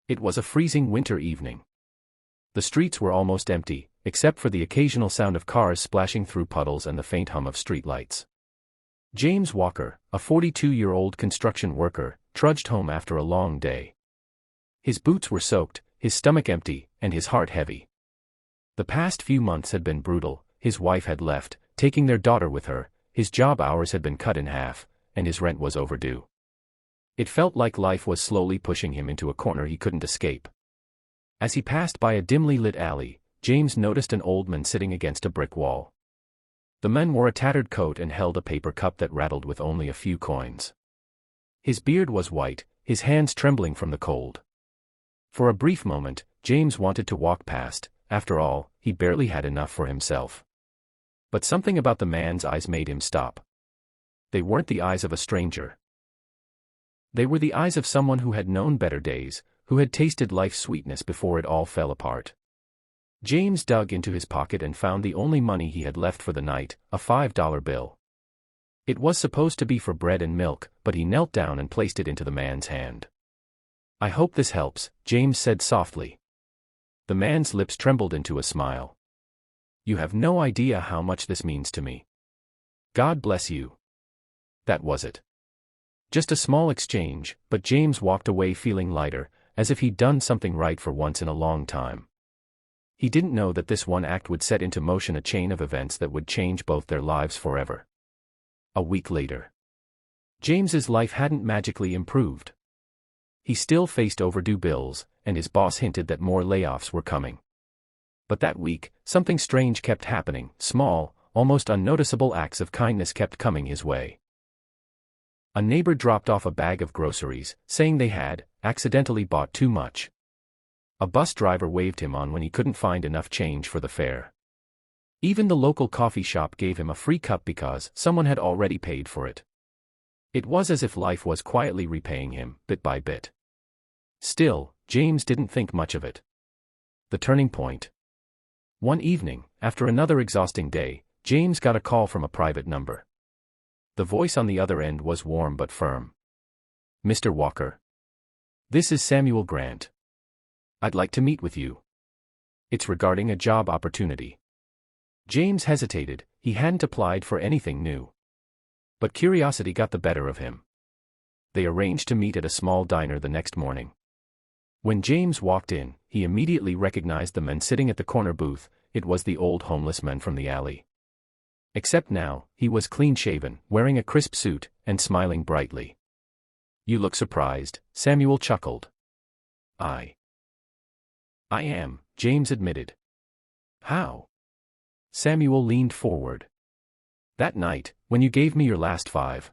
It was a freezing winter evening. The streets were almost empty, except for the occasional sound of cars splashing through puddles and the faint hum of streetlights. James Walker, a 42-year-old construction worker, trudged home after a long day. His boots were soaked, his stomach empty, and his heart heavy. The past few months had been brutal. His wife had left, taking their daughter with her, his job hours had been cut in half, and his rent was overdue. It felt like life was slowly pushing him into a corner he couldn't escape. As he passed by a dimly lit alley, James noticed an old man sitting against a brick wall. The man wore a tattered coat and held a paper cup that rattled with only a few coins. His beard was white, his hands trembling from the cold. For a brief moment, James wanted to walk past. After all, he barely had enough for himself. But something about the man's eyes made him stop. They weren't the eyes of a stranger. They were the eyes of someone who had known better days, who had tasted life's sweetness before it all fell apart. James dug into his pocket and found the only money he had left for the night, a $5 bill. It was supposed to be for bread and milk, but he knelt down and placed it into the man's hand. "I hope this helps," James said softly. The man's lips trembled into a smile. "You have no idea how much this means to me. God bless you." That was it. Just a small exchange, but James walked away feeling lighter, as if he'd done something right for once in a long time. He didn't know that this one act would set into motion a chain of events that would change both their lives forever. A week later. James's life hadn't magically improved. He still faced overdue bills, and his boss hinted that more layoffs were coming. But that week, something strange kept happening. Small, almost unnoticeable acts of kindness kept coming his way. A neighbor dropped off a bag of groceries, saying they had accidentally bought too much. A bus driver waved him on when he couldn't find enough change for the fare. Even the local coffee shop gave him a free cup because someone had already paid for it. It was as if life was quietly repaying him, bit by bit. Still, James didn't think much of it. The turning point. One evening, after another exhausting day, James got a call from a private number. The voice on the other end was warm but firm. "Mr. Walker. This is Samuel Grant. I'd like to meet with you. It's regarding a job opportunity." James hesitated. He hadn't applied for anything new. But curiosity got the better of him. They arranged to meet at a small diner the next morning. When James walked in, he immediately recognized the man sitting at the corner booth. It was the old homeless man from the alley. Except now, he was clean-shaven, wearing a crisp suit, and smiling brightly. "You look surprised," Samuel chuckled. I am," James admitted. "How?" Samuel leaned forward. "That night, when you gave me your last $5.